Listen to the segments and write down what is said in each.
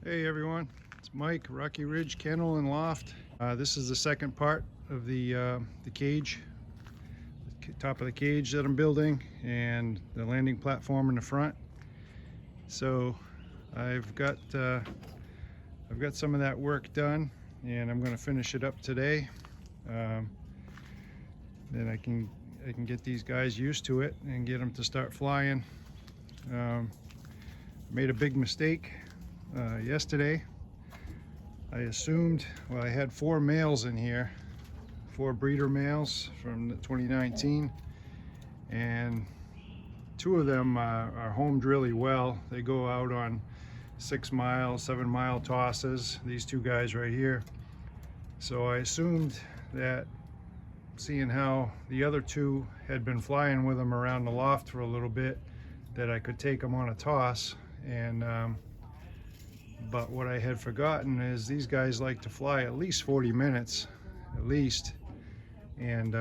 Hey everyone, it's Mike, Rocky Ridge Kennel and Loft. This is the second part of the cage, the top of the cage that I'm building, and the landing platform in the front. So I've got some of that work done, and I'm going to finish it up today. Then I can get these guys used to it and get them to start flying. Made a big mistake yesterday. I assumed, well, I had 4 males in here, 4 breeder males from 2019, and 2 of them are homed really well. They go out on 6-mile, 7-mile tosses, these 2 guys right here. So I assumed that, seeing how the other 2 had been flying with them around the loft for a little bit, that I could take them on a toss. And but what I had forgotten is these guys like to fly at least 40 minutes, at least, and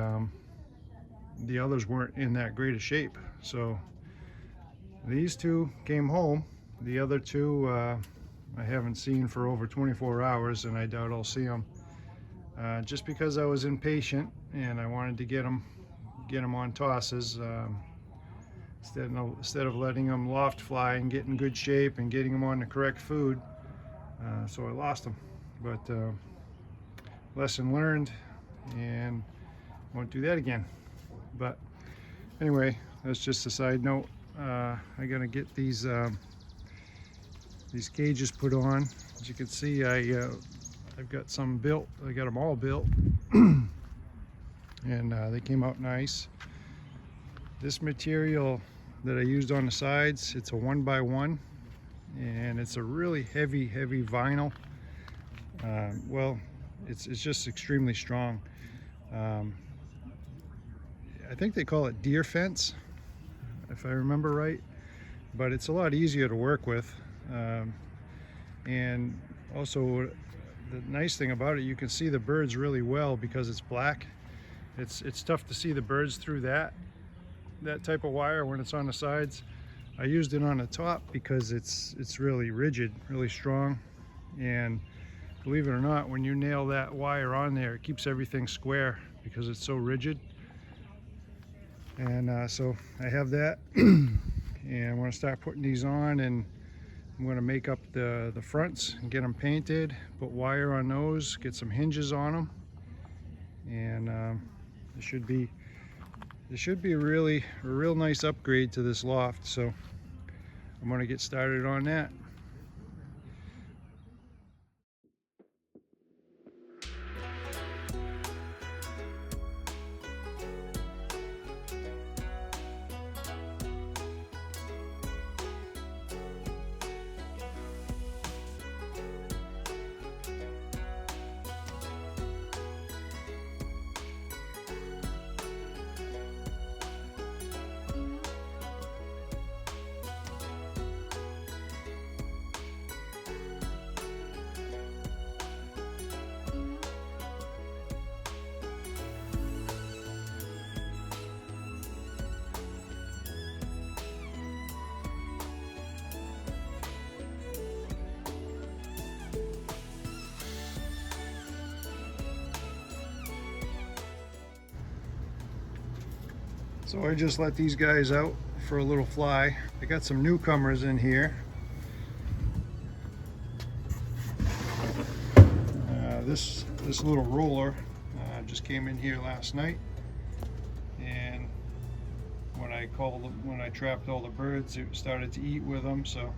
the others weren't in that great a shape. So these 2 came home. The other 2 I haven't seen for over 24 hours, and I doubt I'll see them. Just because I was impatient and I wanted to get them on tosses, instead of letting them loft fly and get in good shape and getting them on the correct food. So I lost them, but lesson learned, and won't do that again. But anyway, that's just a side note. I gotta get these cages put on. As you can see, I've got some built. I got them all built, and they came out nice. This material that I used on the sides, it's a 1x1, and it's a really heavy vinyl. Well, it's just extremely strong. I think they call it deer fence, if I remember right, but it's a lot easier to work with. And also, the nice thing about it, you can see the birds really well because it's black. It's tough to see the birds through that type of wire when it's on the sides. I used it on the top because it's really rigid, really strong, and believe it or not, when you nail that wire on there, it keeps everything square because it's so rigid. And so I have that, and I'm going to start putting these on, and I'm going to make up the fronts and get them painted, put wire on those, get some hinges on them, and it should be a real nice upgrade to this loft. So I'm going to get started on that. So I just let these guys out for a little fly. I got some newcomers in here. This little roller just came in here last night, and when I trapped all the birds, it started to eat with them, so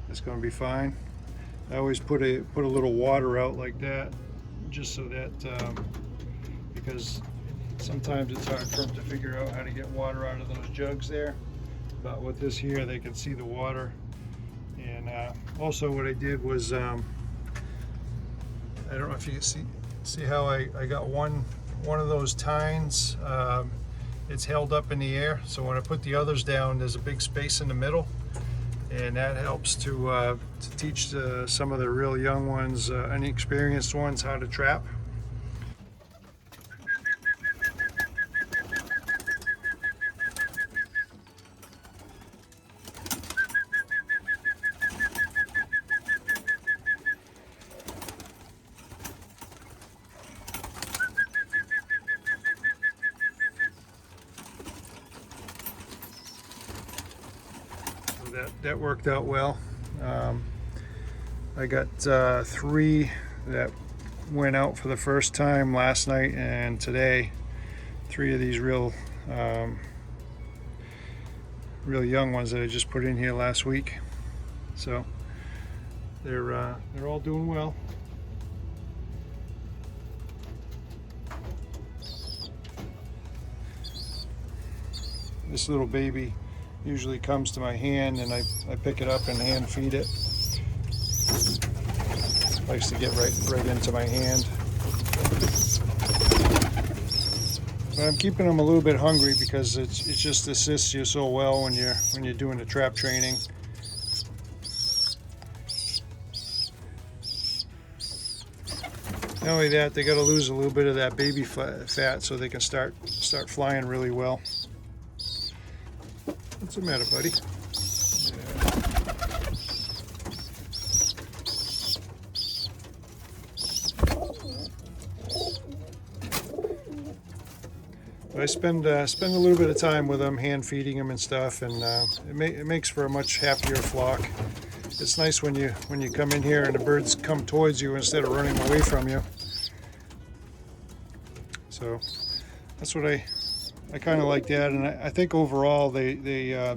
it's going to be fine. I always put a little water out like that, just so that because sometimes it's hard for them to figure out how to get water out of those jugs there. But with this here, they can see the water. And also what I did was, I don't know if you can see how I got one of those tines. It's held up in the air, so when I put the others down, there's a big space in the middle, and that helps to teach some of the real young ones, inexperienced ones, how to trap. that worked out well. I got 3 that went out for the first time last night and today. 3 of these real young ones that I just put in here last week. So they're all doing well. This little baby usually comes to my hand and I pick it up and hand feed it. Likes to get right into my hand. But I'm keeping them a little bit hungry because it just assists you so well when you're doing the trap training. Not only that, they got to lose a little bit of that baby fat so they can start flying really well. What's the matter, buddy? I spend a little bit of time with them, hand feeding them and stuff, and it makes for a much happier flock. It's nice when you come in here and the birds come towards you instead of running away from you. So that's what I kind of like that, and I think overall they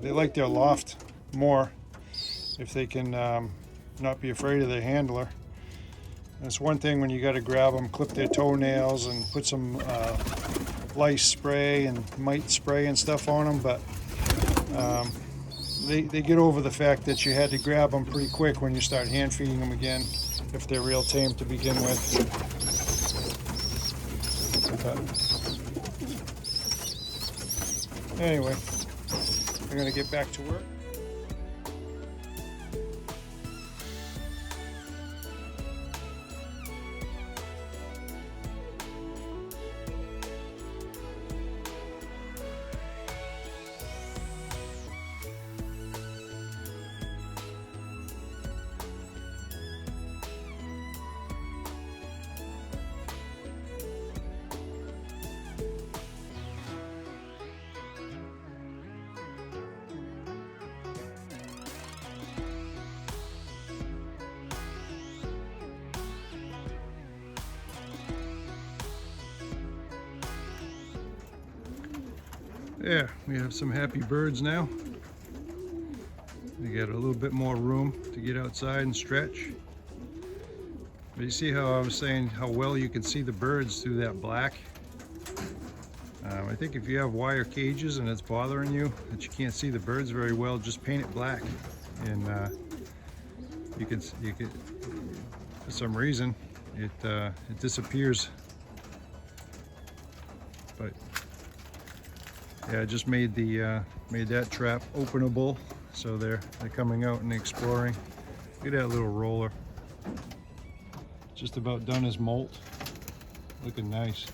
like their loft more if they can not be afraid of their handler. That's one thing when you got to grab them, clip their toenails, and put some lice spray and mite spray and stuff on them, but they get over the fact that you had to grab them pretty quick when you start hand feeding them again if they're real tame to begin with. But anyway, I'm going to get back to work. Yeah, we have some happy birds now. They got a little bit more room to get outside and stretch. But you see how I was saying how well you can see the birds through that black? I think if you have wire cages and it's bothering you that you can't see the birds very well, just paint it black, and you can for some reason it disappears. But yeah, I just made that trap openable, so they're coming out and exploring. Look at that little roller. Just about done as molt. Looking nice.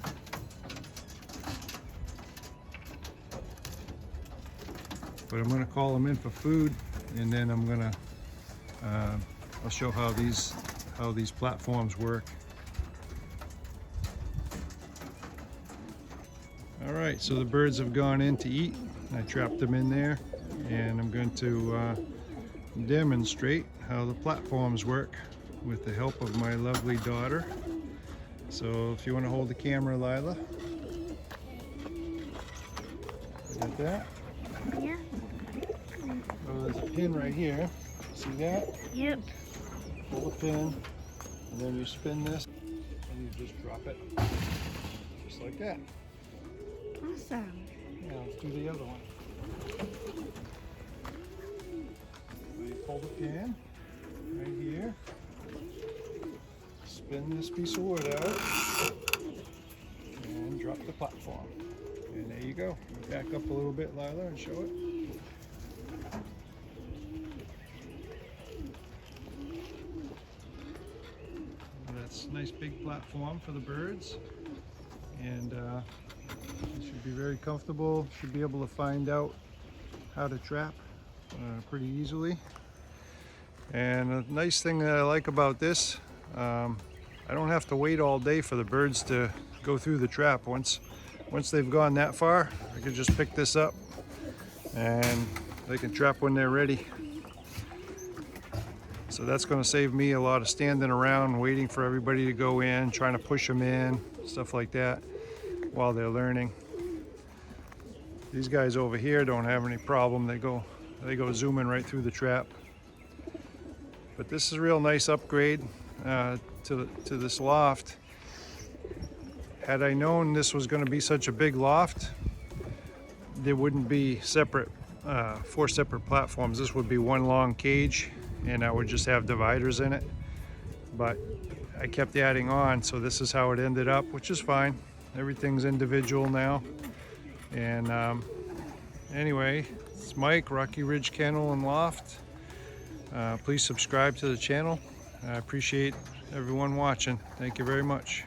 But I'm gonna call them in for food, and then I'm gonna I'll show how these platforms work. All right, so the birds have gone in to eat. I trapped them in there, and I'm going to demonstrate how the platforms work with the help of my lovely daughter. So if you want to hold the camera, Lila. Got that? Yeah. So there's a pin right here. See that? Yep. Pull the pin, and then you spin this, and you just drop it. Just like that. Awesome. Yeah, let's do the other one. So you pull the pin right here, spin this piece of wood out, and drop the platform. And there you go. Back up a little bit, Lila, and show it. That's a nice big platform for the birds, and it should be very comfortable. Should be able to find out how to trap pretty easily. And a nice thing that I like about this, I don't have to wait all day for the birds to go through the trap. Once they've gone that far, I can just pick this up and they can trap when they're ready. So that's going to save me a lot of standing around waiting for everybody to go in, trying to push them in, stuff like that while they're learning. These guys over here don't have any problem. They go zooming right through the trap. But this is a real nice upgrade to this loft. Had I known this was going to be such a big loft, there wouldn't be separate 4 separate platforms. This would be one long cage, and I would just have dividers in it. But I kept adding on, so this is how it ended up, which is fine. Everything's individual now. And anyway, it's Mike, Rocky Ridge Kennel and Loft. Please subscribe to the channel. I appreciate everyone watching. Thank you very much.